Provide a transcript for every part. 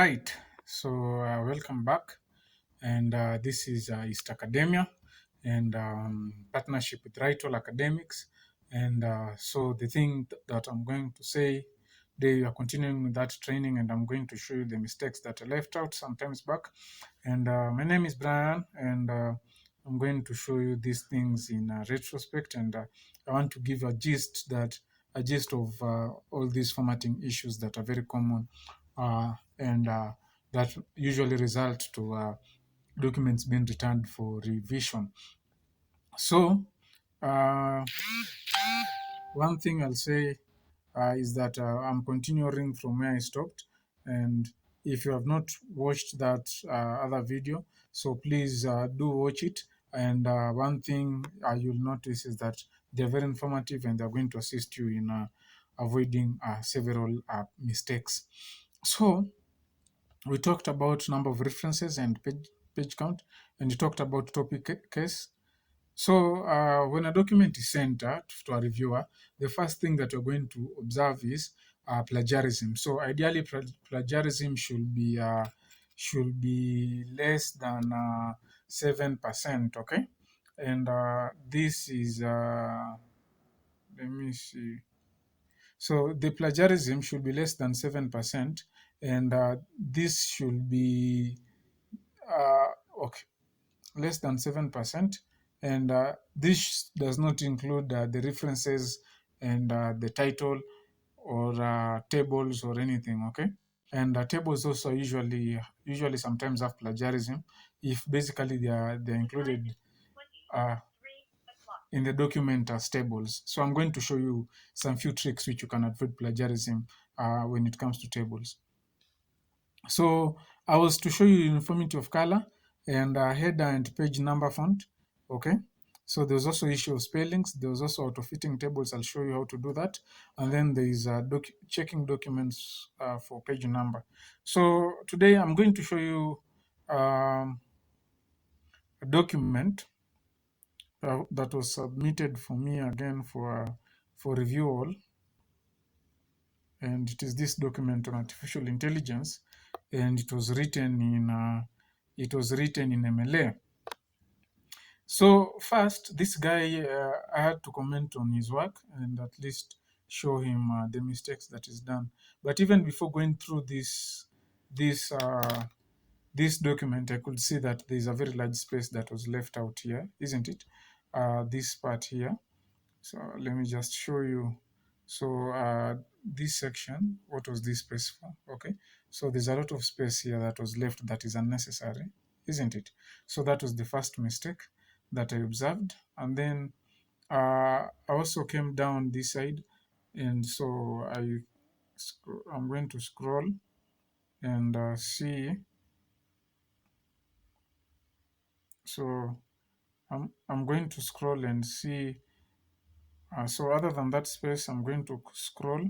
Right. So welcome back, and this is East Academia, and partnership with Rightwell Academics. And so the thing that I'm going to say, they are continuing with that training, and I'm going to show you the mistakes that I left out sometimes back. And my name is Brian, and I'm going to show you these things in retrospect, and I want to give a gist of all these formatting issues that are very common, and that usually result to documents being returned for revision. So, one thing I'll say is that I'm continuing from where I stopped. And if you have not watched that other video, so please do watch it. And one thing you'll notice is that they're very informative and they're going to assist you in avoiding several mistakes. So, we talked about number of references and page count, and we talked about topic case. So when a document is sent to a reviewer, the first thing that you're going to observe is plagiarism. So ideally, plagiarism should be less than 7%. Okay, and this is let me see. So the plagiarism should be less than 7%, and this should be okay, less than 7%. And this does not include the references and the title or tables or anything. Okay, and tables also usually sometimes have plagiarism if basically they're included in the document as tables. So I'm going to show you some few tricks which you can avoid plagiarism when it comes to tables. So I was to show you uniformity of color and header and page number font. Okay. So there's also issue of spellings. There's also auto-fitting tables. I'll show you how to do that. And then there is checking documents for page number. So today I'm going to show you a document that was submitted for me again for review all. And it is this document on artificial intelligence, and it was written in MLA. So first, this guy, I had to comment on his work and at least show him the mistakes that is done. But even before going through this document, I could see that there is a very large space that was left out here, isn't it? This part here. So let me just show you. So this section, what was this space for? Okay, so there's a lot of space here that was left that is unnecessary, isn't it? So that was the first mistake that I observed. And then I also came down this side, and so I'm going to scroll and see. So I'm going to scroll and see. So other than that space, I'm going to scroll.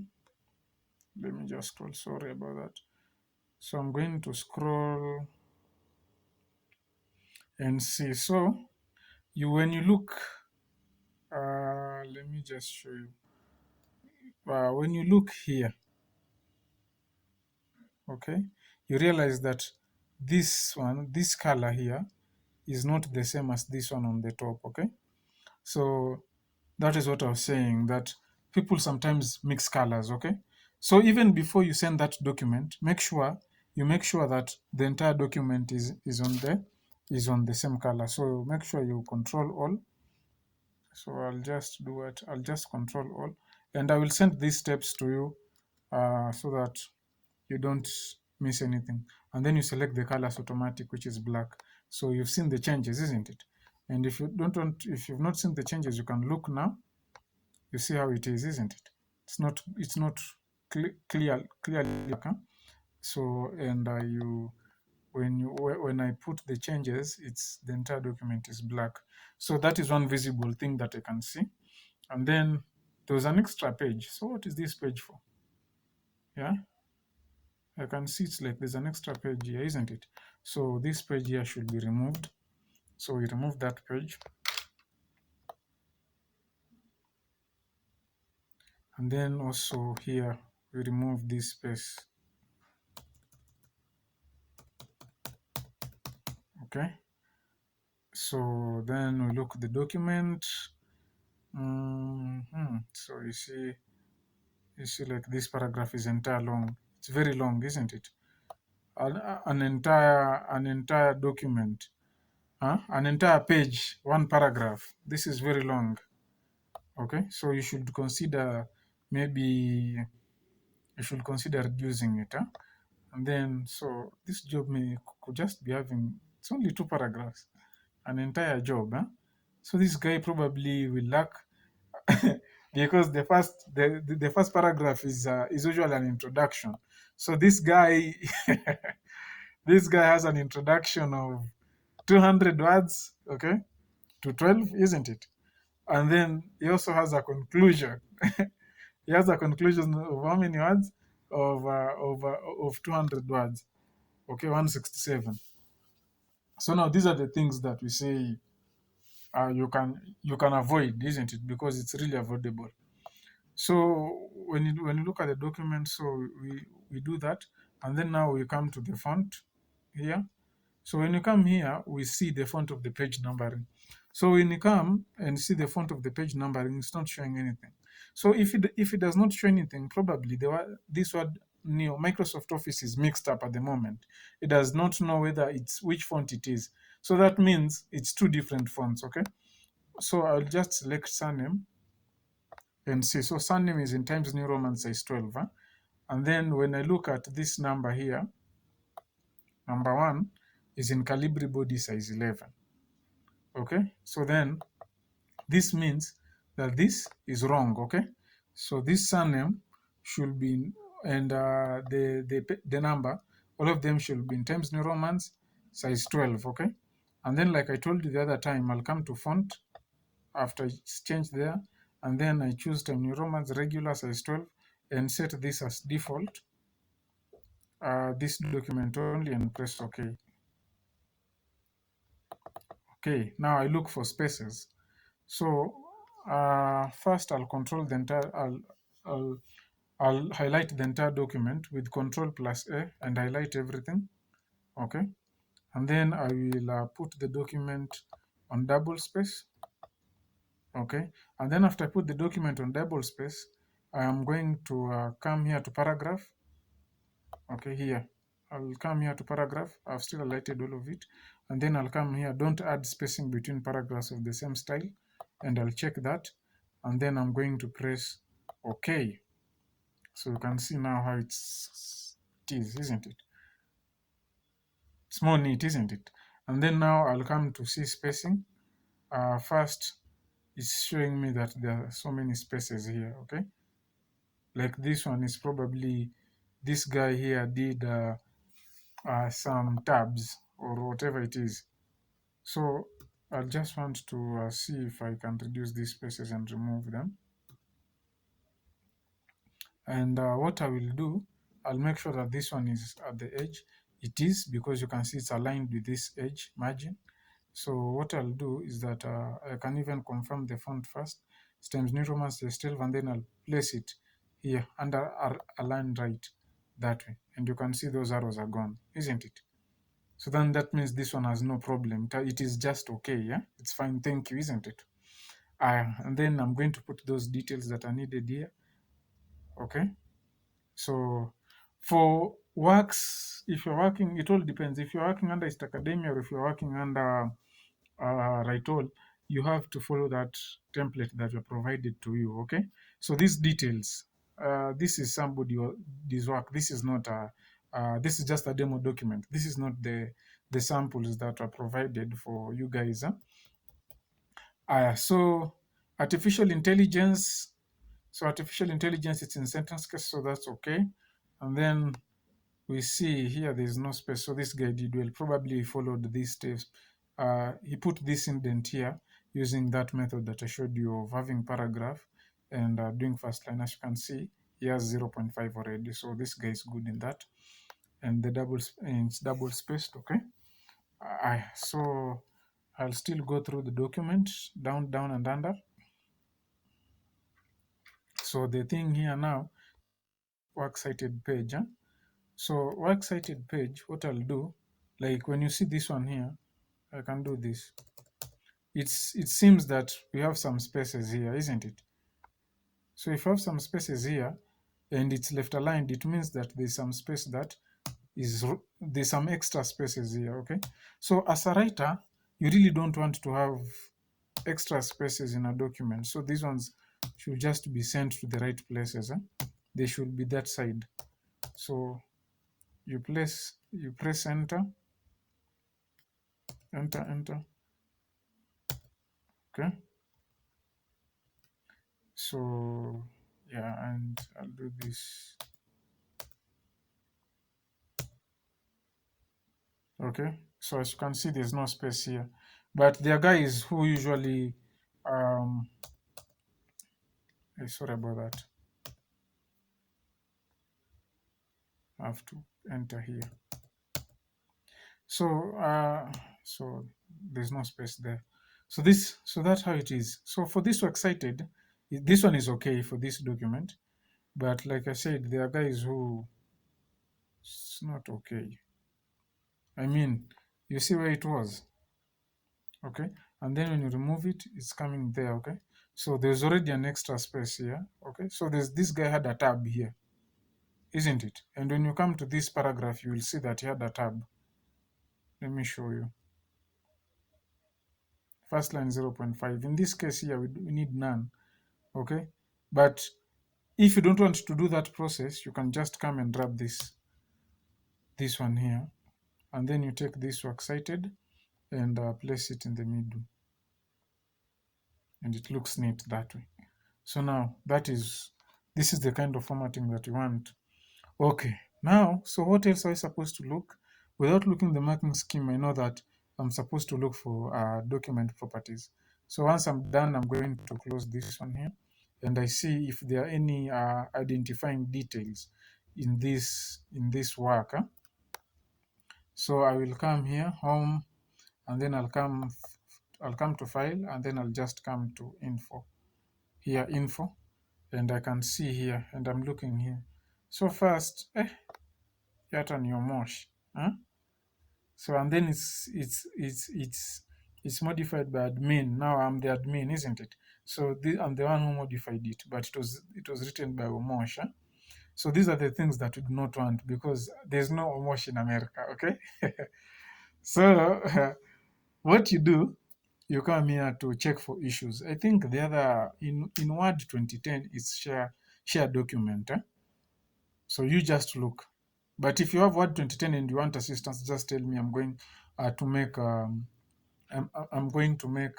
Let me just scroll. Sorry about that. So I'm going to scroll and see. So when you look, let me just show you. When you look here, okay, you realize that this color here is not the same as this one on the top. Okay, so that is what I was saying, that people sometimes mix colors. Okay, so even before you send that document, make sure that the entire document is on the same color. So make sure you control all. So I'll just do it. I'll just control all, and I will send these steps to you so that you don't miss anything. And then you select the colors automatic, which is black. So you've seen the changes, isn't it? And if you've not seen the changes, you can look now. You see how it is, isn't it? It's not clearly. Huh? So and when I put the changes, it's the entire document is black. So that is one visible thing that I can see. And then there was an extra page. So what is this page for? Yeah, I can see it's like there's an extra page here, isn't it? So this page here should be removed. So we remove that page. And then also here, we remove this space. Okay, so then we look at the document. So you see, like this paragraph is entire long. It's very long, isn't it? An entire document, an entire page, one paragraph. This is very long. Okay, so you should consider, maybe you should consider reducing it. And then, so this job could just be having, it's only 2 paragraphs, an entire job. So this guy probably will lack because the first paragraph is usually an introduction. So this guy this guy has an introduction of 200 words, okay, to 12, isn't it? And then he also has a conclusion. He has a conclusion of how many words? Of 200 words, okay, 167. So now these are the things that we say you can avoid, isn't it? Because it's really avoidable. So when you look at the document, so we do that, and then now we come to the font here. So when you come here, we see the font of the page numbering. So when you come and see the font of the page numbering, it's not showing anything. So if it does not show anything, probably this word Microsoft Office is mixed up at the moment. It does not know whether it's which font it is. So that means it's 2 different fonts. Okay. So I'll just select surname and see. So surname is in Times New Roman size 12. And then when I look at this number here, number 1 is in Calibri body size 11. Okay, so then this means that this is wrong. Okay, so this surname should be and the number, all of them should be in Times New Romans size 12. Okay, and then like I told you the other time, I'll come to font after it's changed there, and then I choose Times New Romans regular size 12 and set this as default, this document only, and press OK. Okay, now I look for spaces. So first I'll control the entire, I'll highlight the entire document with Control plus A and highlight everything. Okay, and then I will put the document on double space. Okay, and then after I put the document on double space, I am going to come here to paragraph. Okay, here I'll come here to paragraph. I've still highlighted all of it, and then I'll come here, don't add spacing between paragraphs of the same style, and I'll check that, and then I'm going to press OK. So you can see now how it is, isn't it? It's more neat, isn't it? And then now I'll come to see spacing. First, it's showing me that there are so many spaces here. Okay, like this one is probably, this guy here did some tabs or whatever it is. So I just want to see if I can reduce these spaces and remove them. And what I will do, I'll make sure that this one is at the edge. It is, because you can see it's aligned with this edge margin. So what I'll do is that I can even confirm the font first. It's Times New Roman size 12, and then I'll place it here under align right, that way. And you can see those arrows are gone, isn't it? So then that means this one has no problem. It is just okay, yeah? It's fine, thank you, isn't it? And then I'm going to put those details that are needed here, okay? So for works, if you're working, it all depends. If you're working under East Academia or if you're working under All, you have to follow that template that were provided to you, okay? So these details, this is somebody's work. This is not this is just a demo document. This is not the samples that are provided for you guys. So artificial intelligence. So artificial intelligence, it's in sentence case, so that's okay. And then we see here there's no space, so this guy did well. Probably followed these steps. He put this indent here using that method that I showed you of having paragraph and doing first line. As you can see, he has 0.5 already, so this guy is good in that. And the it's double spaced, okay? So I'll still go through the document, down, and under. So the thing here now, works cited page. So works cited page, what I'll do, like when you see this one here, I can do this. It seems that we have some spaces here, isn't it? So if you have some spaces here and it's left aligned, it means that there's some space that there's some extra spaces here, okay? So as a writer, you really don't want to have extra spaces in a document. So these ones should just be sent to the right places. They should be that side. So you press enter, enter. Okay. So yeah, and I'll do this. Okay. So as you can see, there's no space here, but there are guys who usually sorry about that. I have to enter here. So so there's no space there. So that's how it is. So for this work cited, this one is okay for this document, but like I said, there are guys who it's not okay. I mean, you see where it was, okay, and then when you remove it, it's coming there, okay. So there's already an extra space here, okay. So this guy had a tab here, isn't it? And when you come to this paragraph, you will see that he had a tab. Let me show you. First line 0.5. In this case here, we need none, okay. But if you don't want to do that process, you can just come and grab this one here, and then you take this work cited and place it in the middle, and it looks neat that way. So now this is the kind of formatting that you want. Okay, now, so what else are I supposed to look? Without looking the marking scheme, I know that I'm supposed to look for document properties. So once I'm done, I'm going to close this one here, and I see if there are any identifying details in this work. So I will come here, home, and then I'll come to file, and then I'll just come to info. Here, info, and I can see here, and I'm looking here. So first, yata ni omosh, huh? So and then it's modified by admin. Now I'm the admin, isn't it? So I'm the one who modified it, but it was written by Omosh. Huh? So these are the things that we do not want, because there's no Omosh in America, okay? So what you do, you come here to check for issues. I think the other in Word 2010 is share document. So you just look. But if you have Word 2010 and you want assistance, just tell me. I'm going to make I'm going to make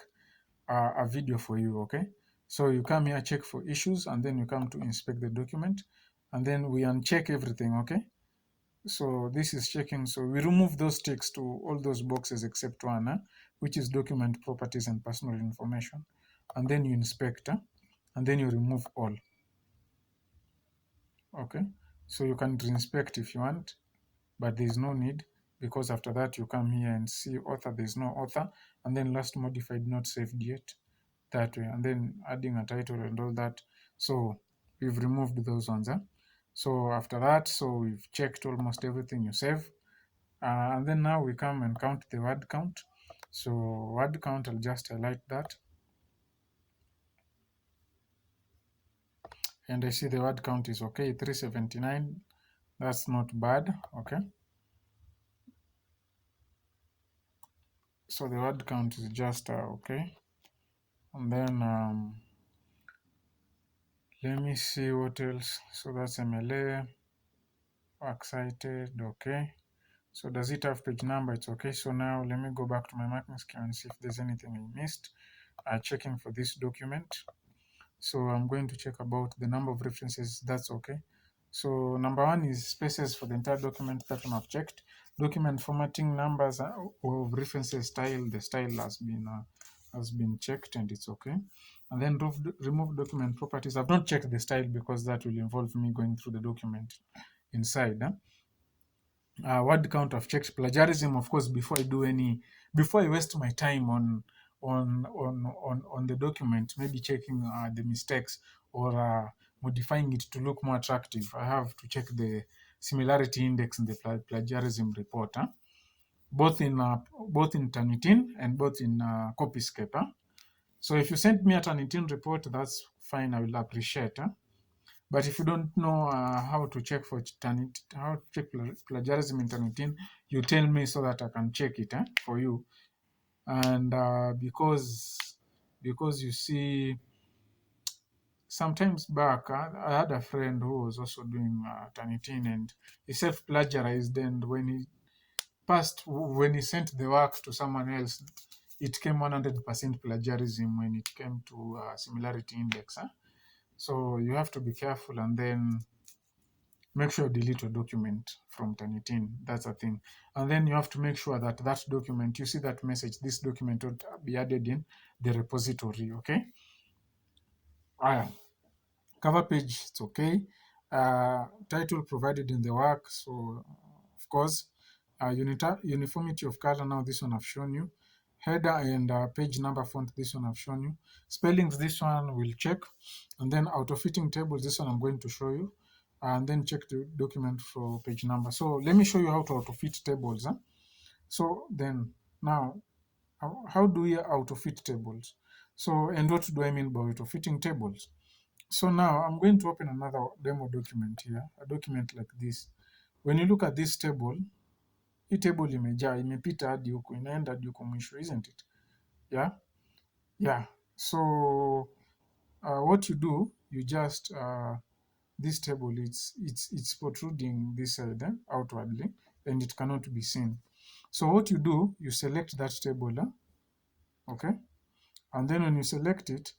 a video for you. Okay. So you come here, check for issues, and then you come to inspect the document, and then we uncheck everything. Okay. So this is checking. So we remove those ticks to all those boxes except one, which is document properties and personal information. And then you inspect, and then you remove all. Okay. So you can inspect if you want, but there is no need, because after that you come here and see author, there's no author, and then last modified not saved yet, that way, and then adding a title and all that. So we've removed those ones. So after that, so we've checked almost everything you save, and then now we come and count the word count. So word count, I'll just highlight that, and I see the word count is okay, 379. That's not bad. Okay, so the word count is just okay. And then let me see what else. So that's MLA, work cited, okay. So does it have page number? It's okay. So now let me go back to my marking scheme and see if there's anything I missed. Checking for this document. So I'm going to check about the number of references. That's okay. So number one is spaces for the entire document. That one I've checked. Document formatting, numbers of references, style. The style has been checked and it's okay. And then remove document properties. I've not checked the style because that will involve me going through the document inside. Word count, I've checked. Plagiarism, of course, before I waste my time on the document, maybe checking the mistakes or modifying it to look more attractive, I have to check the similarity index in the plagiarism report. Both in both in Turnitin and both in Copyscape. So if you send me a Turnitin report, that's fine. I will appreciate. But if you don't know how to check for how to check plagiarism in Turnitin, you tell me so that I can check it for you. And because you see, sometimes back, I had a friend who was also doing Turnitin, and he self-plagiarized, and when he sent the work to someone else, it came 100% plagiarism when it came to similarity index. So you have to be careful, and then make sure you delete your document from Turnitin. That's a thing. And then you have to make sure that that document, you see that message, this document will be added in the repository, okay? Cover page, it's okay. Title provided in the work, so of course. Uniformity of color, now this one I've shown you. Header and page number font, this one I've shown you. Spellings, this one we'll check. And then auto-fitting tables, this one I'm going to show you. And then check the document for page number. So let me show you how to auto-fit tables. So then, now, how do we auto-fit tables? So, and what do I mean by auto-fitting tables? So now I'm going to open another demo document here, a document like this. When you look at this table, hii table imejaa, imepita hadi huko, inaenda hadi huko mwisho, isn't it? Yeah. So what you do, you just this table, it's protruding this side outwardly, and it cannot be seen. So what you do, you select that table, okay? And then when you select it,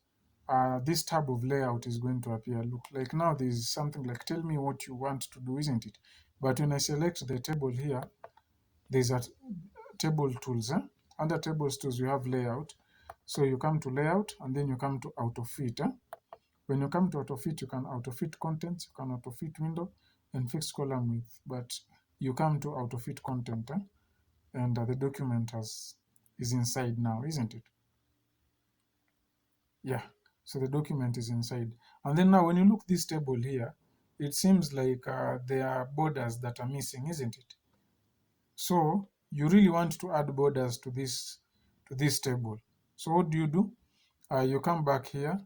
this tab of layout is going to appear. Look, like now there's something like tell me what you want to do, isn't it? But when I select the table here, there's a table tools. Under tables tools, you have layout. So you come to layout, and then you come to auto fit. When you come to auto fit, you can auto fit contents, you can auto fit window, and fixed column width. But you come to auto fit content, and the document is inside now, isn't it? Yeah. So the document is inside. And then now when you look this table here, it seems like there are borders that are missing, isn't it? So you really want to add borders to this table. So what do? You come back here,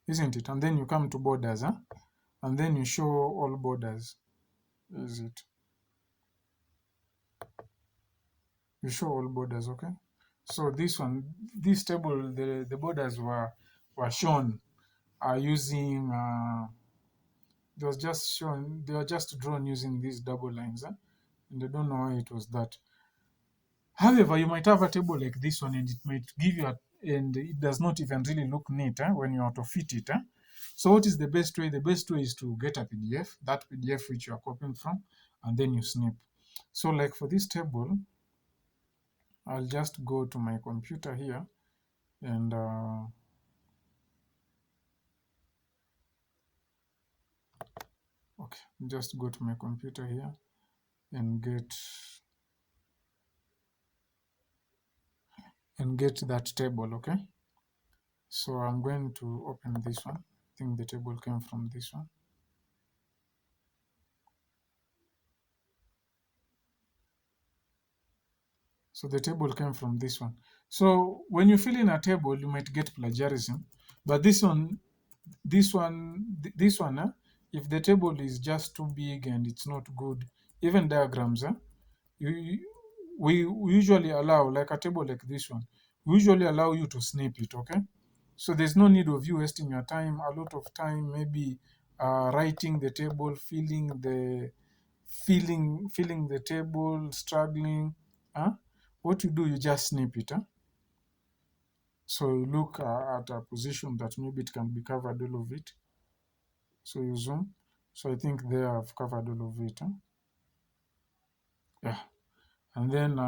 isn't it? And then you come to borders, and then you show all borders. Is it? You show all borders, okay? So this table, the borders were shown using they were just drawn using these double lines, and I don't know why it was that. However, you might have a table like this one, and it might give you and it does not even really look neat when you auto fit it. So what is the best way? The best way is to get a PDF, that PDF which you are copying from, and then you snip. So like for this table, I'll just go to my computer here, and okay, just go to my computer here and get that table, okay? So I'm going to open this one. I think the table came from this one. So the table came from this one. So when you fill in a table, you might get plagiarism. But this one, if the table is just too big and it's not good, even diagrams, we usually allow, like a table like this one, we usually allow you to snip it, okay? So there's no need of you wasting your time, a lot of time, maybe writing the table, filling the table, struggling. What you do, you just snip it. So you look at a position that maybe it can be covered, all of it. So you zoom. So I think there I've covered all of it. Yeah. And then